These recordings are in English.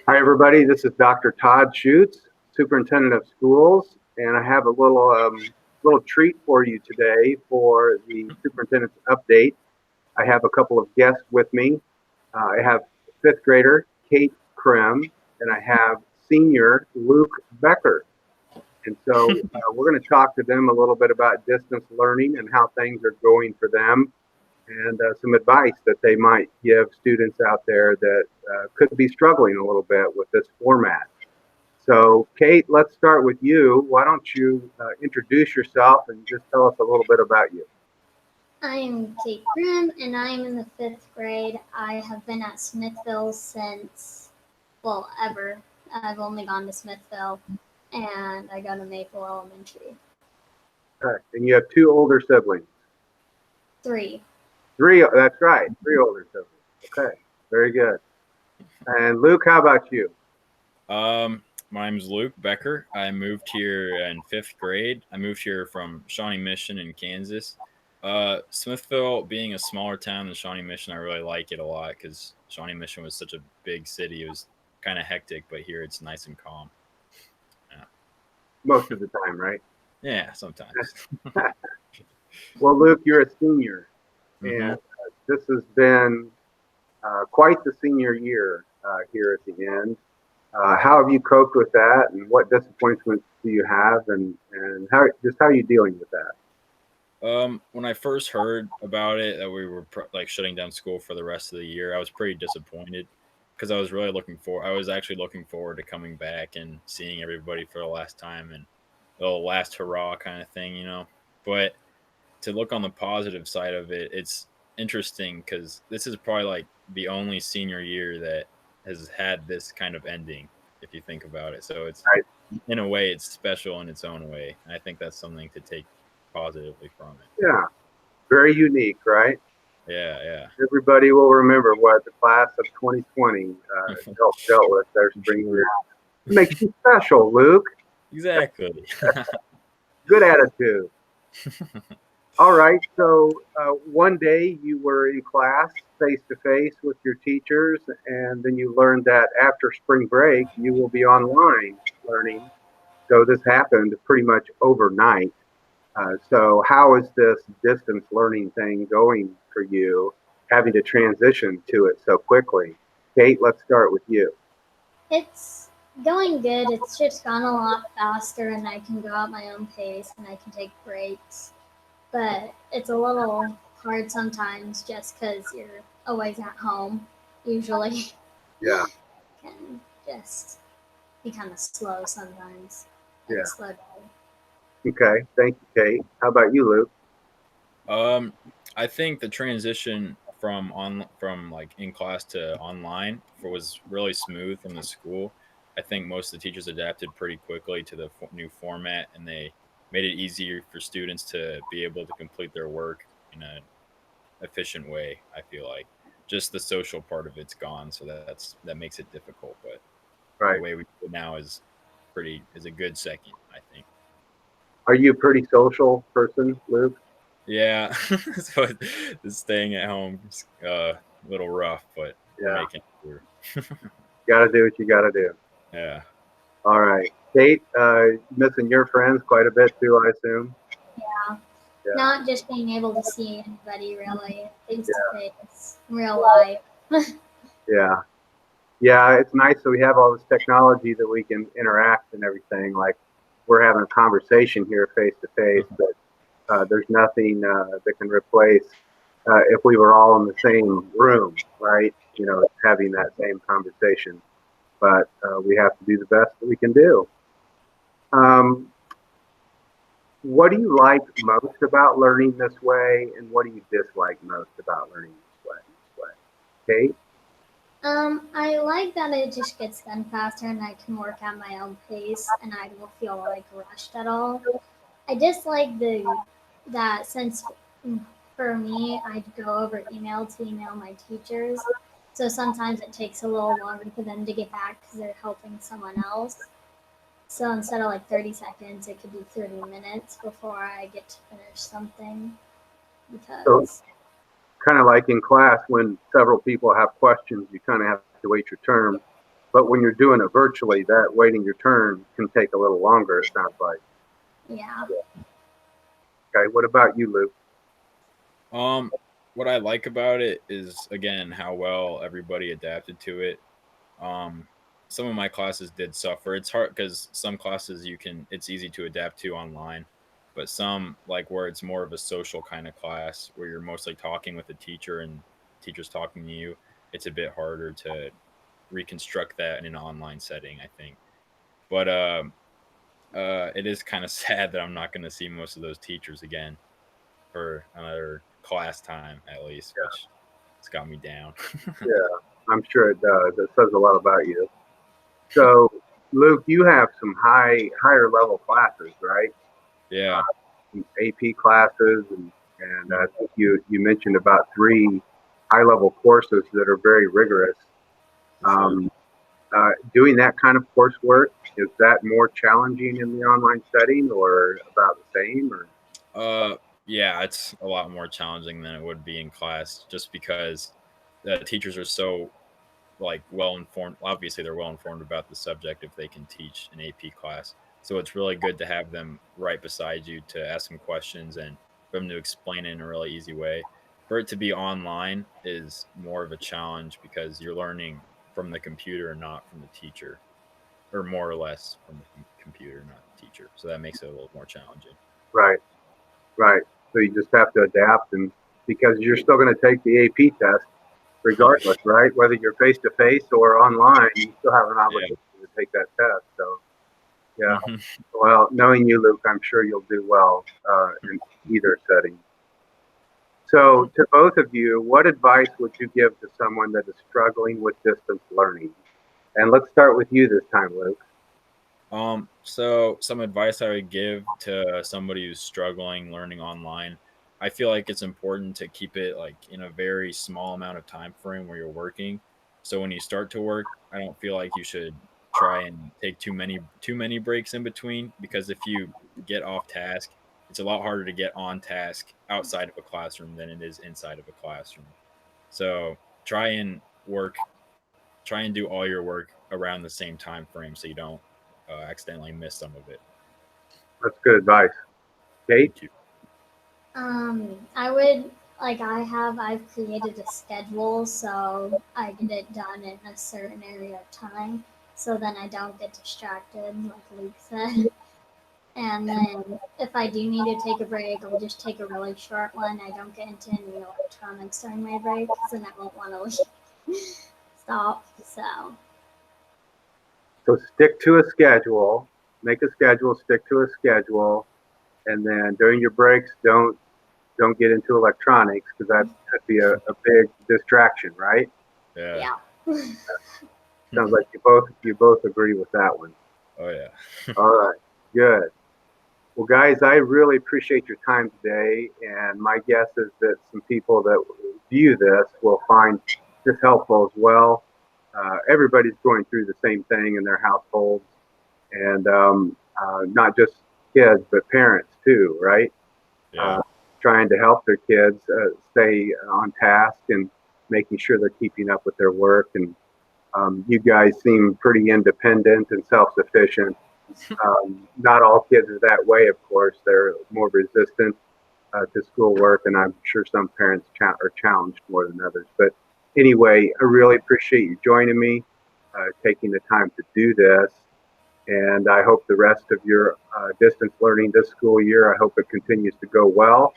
Hi, everybody. This is Dr. Todd Schuetz, Superintendent of Schools, and I have a little treat for you today for the Superintendent's Update. I have a couple of guests with me. I have fifth grader Kate Krim, and I have senior Luke Becker. And so we're going to talk to them a little bit about distance learning and how things are going for them and some advice that they might give students out there that could be struggling a little bit with this format. So, Kate, let's start with you. Why don't you introduce yourself and just tell us a little bit about you? I am Kate Grimm, and I am in the fifth grade. I have been at Smithville since, ever. I've only gone to Smithville, and I go to Maple Elementary. Okay. And you have two older siblings. Three. Three, that's right, three older siblings. Okay, very good. And Luke, how about you? My name is Luke Becker. I moved here in fifth grade. I moved here from Shawnee Mission in Kansas. Smithville being a smaller town than Shawnee Mission, I really like it a lot because Shawnee Mission was such a big city. It was kind of hectic, but here it's nice and calm. Yeah. Most of the time, right? Yeah, sometimes. Well, Luke, you're a senior, and this has been quite the senior year here at the end. How have you coped with that, and what disappointments do you have, and how are you dealing with that? When I first heard about it that we were shutting down school for the rest of the year, I was pretty disappointed because I was actually looking forward to coming back and seeing everybody for the last time and the last hurrah kind of thing, But to look on the positive side of it, it's interesting because this is probably like the only senior year that has had this kind of ending, if you think about it. So it's Right. in a way, it's special in its own way. And I think that's something to take positively from it. Yeah, very unique, right? Yeah. Everybody will remember what the class of 2020 dealt with their spring break. It makes you special, Luke. Exactly. Good attitude. All right, so one day you were in class face to face with your teachers, and then you learned that after spring break you will be online learning. So this happened pretty much overnight. So how is this distance learning thing going for you, having to transition to it so quickly? Kate, let's start with you. It's going good. It's just gone a lot faster, and I can go at my own pace, and I can take breaks. But it's a little hard sometimes just because you're always at home, usually. Yeah. Can just be kind of slow sometimes. Yeah. Slow down. Okay. Thank you, Kate. How about you, Luke? I think the transition from like in class to online was really smooth from the school. I think most of the teachers adapted pretty quickly to the new format, and they made it easier for students to be able to complete their work in an efficient way. I feel like just the social part of it's gone, so that makes it difficult. But Right. the way we do it now is a good second, I think. Are you a pretty social person, Luke? Yeah, so staying at home is a little rough, but we're making it through. Got to do what you got to do. Yeah. All right, Kate, missing your friends quite a bit too, I assume. Yeah. Yeah. Not just being able to see anybody really face to face, real life. Yeah. Yeah, it's nice that we have all this technology that we can interact and everything. Like we're having a conversation here face to face, but there's nothing that can replace if we were all in the same room, right? You know, having that same conversation. But we have to do the best that we can do. Um, what do you like most about learning this way, and what do you dislike most about learning this way? Kate? I like that it just gets done faster and I can work at my own pace and I don't feel like rushed at all. I dislike that since for me I'd go over email to email my teachers, so sometimes it takes a little longer for them to get back because they're helping someone else. So instead of like 30 seconds, it could be 30 minutes before I get to finish something because. So, kind of like in class when several people have questions, you kind of have to wait your turn But when you're doing it virtually, that waiting your turn can take a little longer, it sounds like. Yeah. Okay, what about you, Luke? What I like about it is again how well everybody adapted to it. Um, some of my classes did suffer. It's hard because some classes it's easy to adapt to online, but some like where it's more of a social kind of class where you're mostly talking with the teacher and teacher's talking to you. It's a bit harder to reconstruct that in an online setting, I think. But it is kind of sad that I'm not going to see most of those teachers again for another class time at least, Yeah, which has got me down. yeah, I'm sure it does. It says a lot about you. So, Luke, you have some higher level classes, right? Yeah. Some AP classes, and I think you mentioned about 3 high level courses that are very rigorous. For sure. Doing that kind of coursework, is that more challenging in the online setting or about the same? Or Yeah, it's a lot more challenging than it would be in class just because the teachers are so like well informed. Obviously, they're well informed about the subject if they can teach an AP class. So it's really good to have them right beside you to ask them questions and for them to explain it in a really easy way. For it to be online is more of a challenge because you're learning from the computer and not from the teacher, or more or less from the computer, not the teacher. So that makes it a little more challenging. right, right. So you just have to adapt, and because you're still going to take the AP test regardless, right? Whether you're face to face or online, you still have an Yeah. obligation to take that test. So yeah. Hmm. Well, knowing you, Luke, I'm sure you'll do well in either setting. So, to both of you, what advice would you give to someone that is struggling with distance learning? And let's start with you this time, Luke. So some advice I would give to somebody who's struggling learning online, I feel like it's important to keep it like in a very small amount of time frame where you're working. So when you start to work, I don't feel like you should try and take too many breaks in between because if you get off task, it's a lot harder to get on task outside of a classroom than it is inside of a classroom. So try and work try and do all your work around the same time frame so you don't accidentally miss some of it. That's good advice. Kate? Thank you. I would I've created a schedule so I get it done in a certain area of time, so then I don't get distracted, like Luke said. And then if I do need to take a break, I'll just take a really short one. I don't get into any electronics during my break, because then I won't want to stop. So, stick to a schedule, make a schedule, stick to a schedule, and then during your breaks, don't get into electronics because that could be a big distraction, right? Yeah. Yeah. Sounds like you both agree with that one. Oh yeah. All right, good. Well, guys, I really appreciate your time today, and my guess is that some people that view this will find this helpful as well. Everybody's going through the same thing in their households, and not just kids, but parents too, right? Yeah. Trying to help their kids stay on task and making sure they're keeping up with their work. And you guys seem pretty independent and self-sufficient. Not all kids are that way, of course. They're more resistant to schoolwork, and I'm sure some parents are challenged more than others. But anyway, I really appreciate you joining me, taking the time to do this. And I hope the rest of your distance learning this school year, I hope it continues to go well.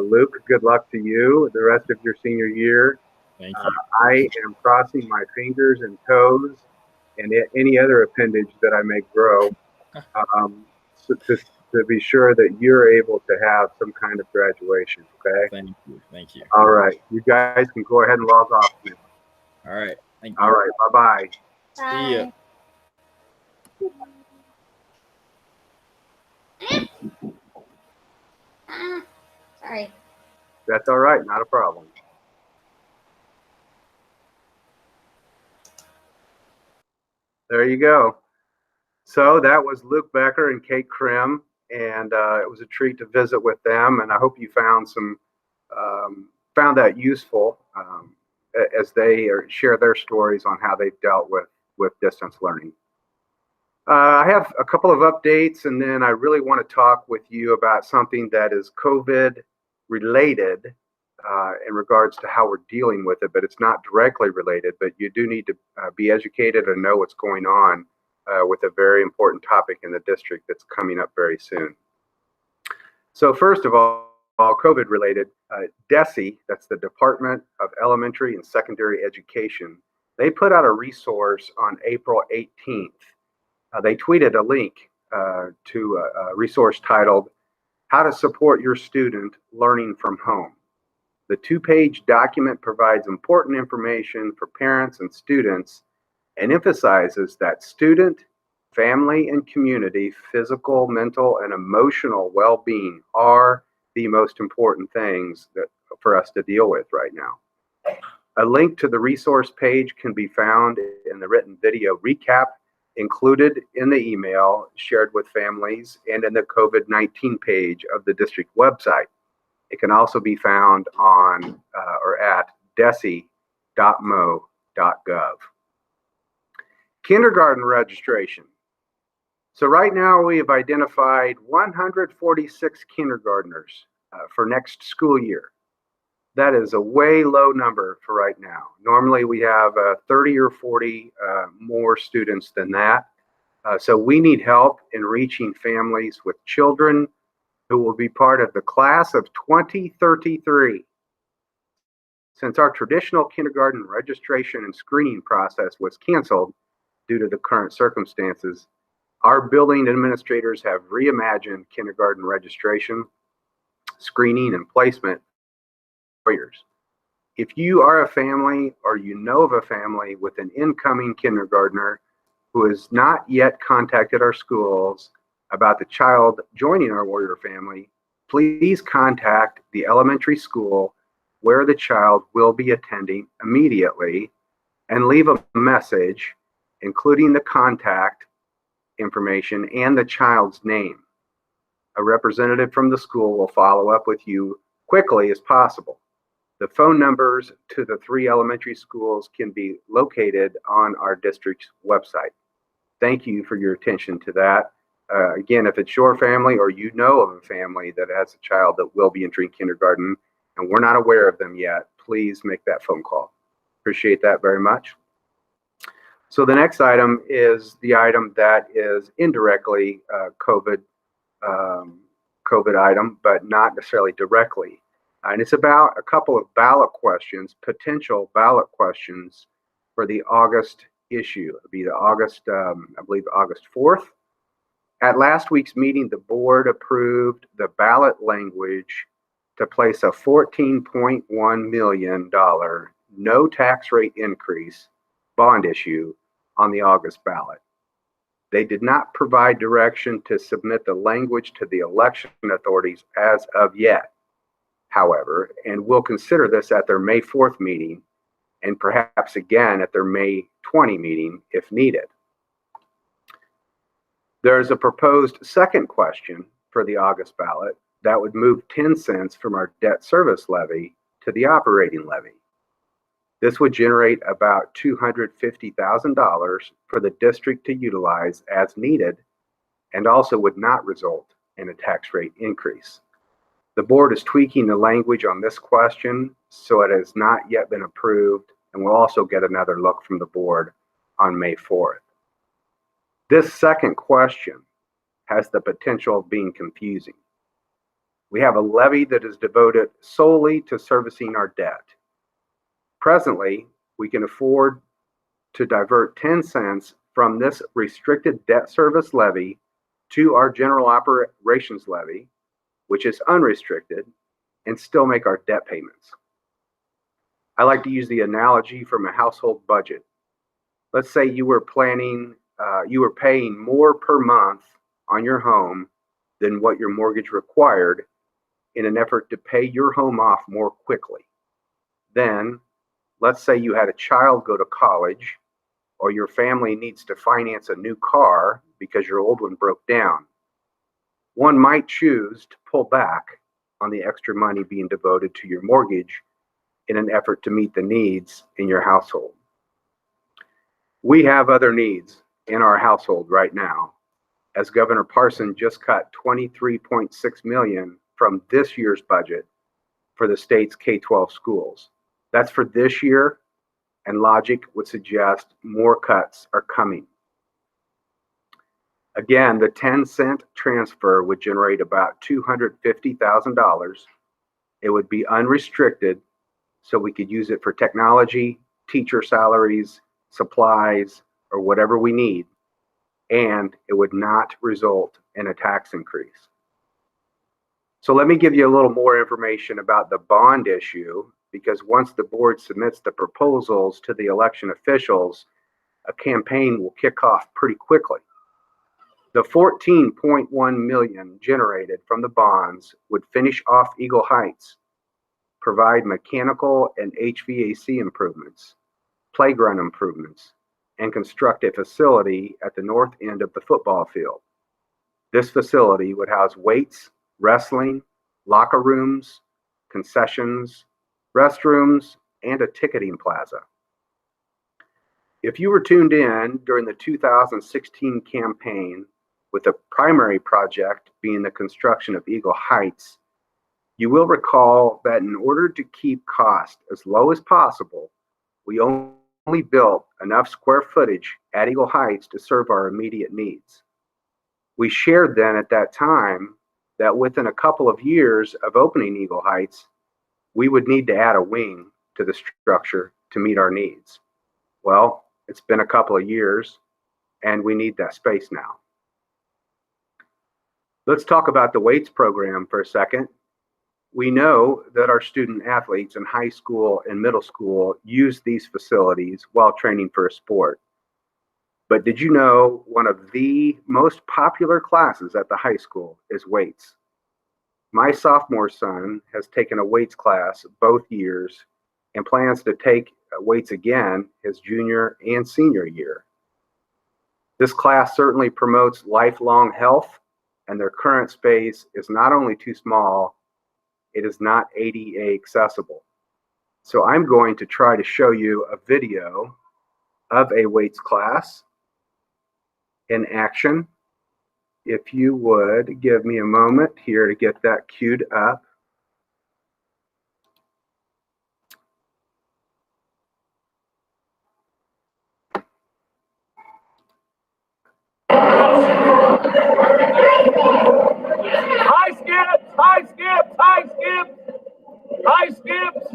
Luke, good luck to you the rest of your senior year. Thank you. I am crossing my fingers and toes and any other appendage that I may grow so to be sure that you're able to have some kind of graduation. Okay. Thank you. Thank you. All right. You guys can go ahead and log off now. All right. Thank All you. right. Bye bye. See ya. Bye. Ah, sorry. That's all right. Not a problem. There you go. So that was Luke Becker and Kate Krim, and it was a treat to visit with them. And I hope you found that useful as they share their stories on how they've dealt with with distance learning. I have a couple of updates, and then I really want to talk with you about something that is COVID related in regards to how we're dealing with it, but it's not directly related, but you do need to be educated and know what's going on with a very important topic in the district that's coming up very soon. So first of all, COVID related, DESE, that's the Department of Elementary and Secondary Education, they put out a resource on April 18th. They tweeted a link to a resource titled, How to Support Your Student Learning from Home. The 2-page document provides important information for parents and students and emphasizes that student, family, and community physical, mental, and emotional well-being are the most important things for us to deal with right now. A link to the resource page can be found in the written video recap included in the email shared with families and in the COVID-19 page of the district website. It can also be found on or at dese.mo.gov. Kindergarten registration. So right now we have identified 146 kindergartners for next school year. That is a way low number for right now. Normally we have 30 or 40 more students than that. So we need help in reaching families with children who will be part of the class of 2033. Since our traditional kindergarten registration and screening process was canceled due to the current circumstances, our building administrators have reimagined kindergarten registration, screening, and placement. If you are a family or you know of a family with an incoming kindergartner who has not yet contacted our schools about the child joining our Warrior family, please contact the elementary school where the child will be attending immediately and leave a message including the contact information and the child's name. A representative from the school will follow up with you quickly as possible. The phone numbers to the 3 elementary schools can be located on our district's website. Thank you for your attention to that. Again, if it's your family or you know of a family that has a child that will be entering kindergarten and we're not aware of them yet, please make that phone call. Appreciate that very much. So the next item is the item that is indirectly COVID item, but not necessarily directly. And it's about a couple of ballot questions, potential ballot questions for the August issue. It'll be the August, I believe August 4th. At last week's meeting, the board approved the ballot language to place a $14.1 million no tax rate increase bond issue on the August ballot. They did not provide direction to submit the language to the election authorities as of yet, however, and will consider this at their May 4th meeting and perhaps again at their May 20 meeting if needed. There is a proposed second question for the August ballot that would move 10 cents from our debt service levy to the operating levy. This would generate about $250,000 for the district to utilize as needed and also would not result in a tax rate increase. The board is tweaking the language on this question, so it has not yet been approved, and we'll also get another look from the board on May 4th. This second question has the potential of being confusing. We have a levy that is devoted solely to servicing our debt. Presently, we can afford to divert 10 cents from this restricted debt service levy to our general operations levy, which is unrestricted, and still make our debt payments. I like to use the analogy from a household budget. Let's say you were paying more per month on your home than what your mortgage required in an effort to pay your home off more quickly. Then, let's say you had a child go to college, or your family needs to finance a new car because your old one broke down. One might choose to pull back on the extra money being devoted to your mortgage in an effort to meet the needs in your household. We have other needs in our household right now, as Governor Parson just cut $23.6 million from this year's budget for the state's K-12 schools. That's for this year, and logic would suggest more cuts are coming. Again, the 10-cent transfer would generate about $250,000. It would be unrestricted, so we could use it for technology, teacher salaries, supplies, or whatever we need, and it would not result in a tax increase. So let me give you a little more information about the bond issue, because once the board submits the proposals to the election officials, a campaign will kick off pretty quickly. The $14.1 million generated from the bonds would finish off Eagle Heights, provide mechanical and HVAC improvements, playground improvements, and construct a facility at the north end of the football field. This facility would house weights, wrestling, locker rooms, concessions, restrooms, and a ticketing plaza. If you were tuned in during the 2016 campaign, with the primary project being the construction of Eagle Heights, you will recall that in order to keep cost as low as possible, we only built enough square footage at Eagle Heights to serve our immediate needs. We shared then at that time that within a couple of years of opening Eagle Heights, we would need to add a wing to the structure to meet our needs. Well, it's been a couple of years, and we need that space now. Let's talk about the weights program for a second. We know that our student athletes in high school and middle school use these facilities while training for a sport. But did you know one of the most popular classes at the high school is weights? My sophomore son has taken a weights class both years and plans to take weights again his junior and senior year. This class certainly promotes lifelong health, and their current space is not only too small, it is not ADA accessible. So I'm going to try to show you a video of a weights class in action. If you would give me a moment here to get that queued up. High skips, high skips, high skips, high skips.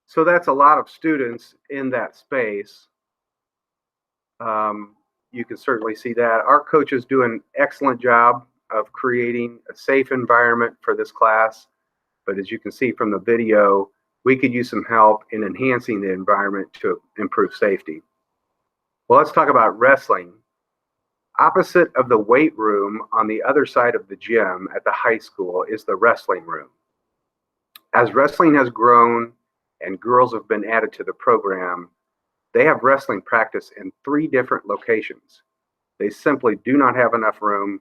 So that's a lot of students in that space. You can certainly see that. Our coaches do an excellent job of creating a safe environment for this class. But as you can see from the video, we could use some help in enhancing the environment to improve safety. Well, let's talk about wrestling. Opposite of the weight room on the other side of the gym at the high school is the wrestling room. As wrestling has grown and girls have been added to the program, they have wrestling practice in 3 different locations. They simply do not have enough room,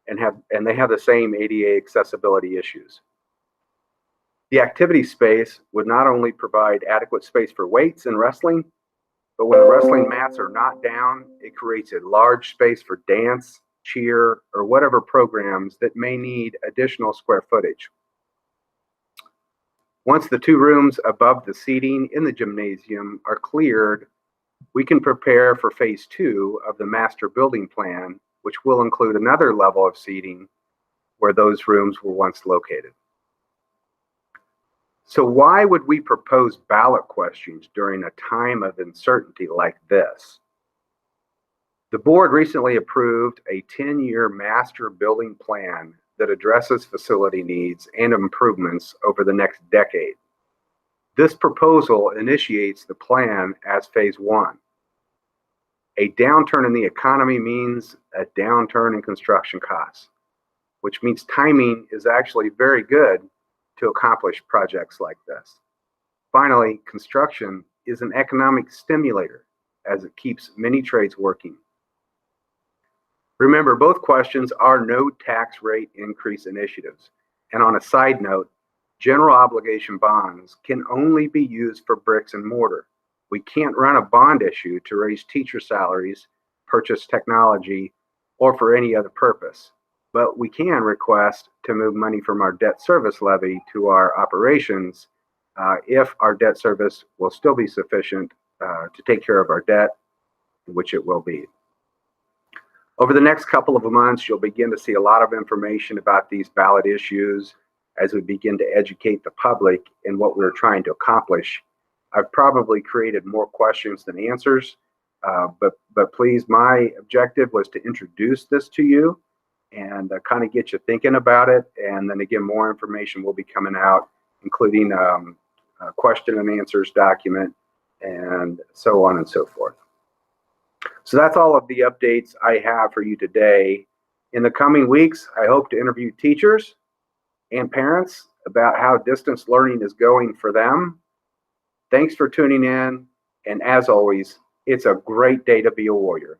and they have the same ADA accessibility issues. The activity space would not only provide adequate space for weights and wrestling, but when the wrestling mats are not down, it creates a large space for dance, cheer, or whatever programs that may need additional square footage. Once the 2 rooms above the seating in the gymnasium are cleared, we can prepare for phase 2 of the master building plan, which will include another level of seating where those rooms were once located. So why would we propose ballot questions during a time of uncertainty like this? The board recently approved a 10-year master building plan that addresses facility needs and improvements over the next decade. This proposal initiates the plan as phase 1. A downturn in the economy means a downturn in construction costs, which means timing is actually very good to accomplish projects like this. Finally, construction is an economic stimulator as it keeps many trades working. Remember, both questions are no tax rate increase initiatives. And on a side note, general obligation bonds can only be used for bricks and mortar. We can't run a bond issue to raise teacher salaries, purchase technology, or for any other purpose. But we can request to move money from our debt service levy to our operations if our debt service will still be sufficient to take care of our debt, which it will be. Over the next couple of months, you'll begin to see a lot of information about these ballot issues as we begin to educate the public in what we're trying to accomplish. I've probably created more questions than answers, but please, my objective was to introduce this to you and kind of get you thinking about it. And then again, more information will be coming out, including a question and answers document and so on and so forth. So that's all of the updates I have for you today. In the coming weeks, I hope to interview teachers and parents about how distance learning is going for them. Thanks for tuning in. And as always, it's a great day to be a warrior.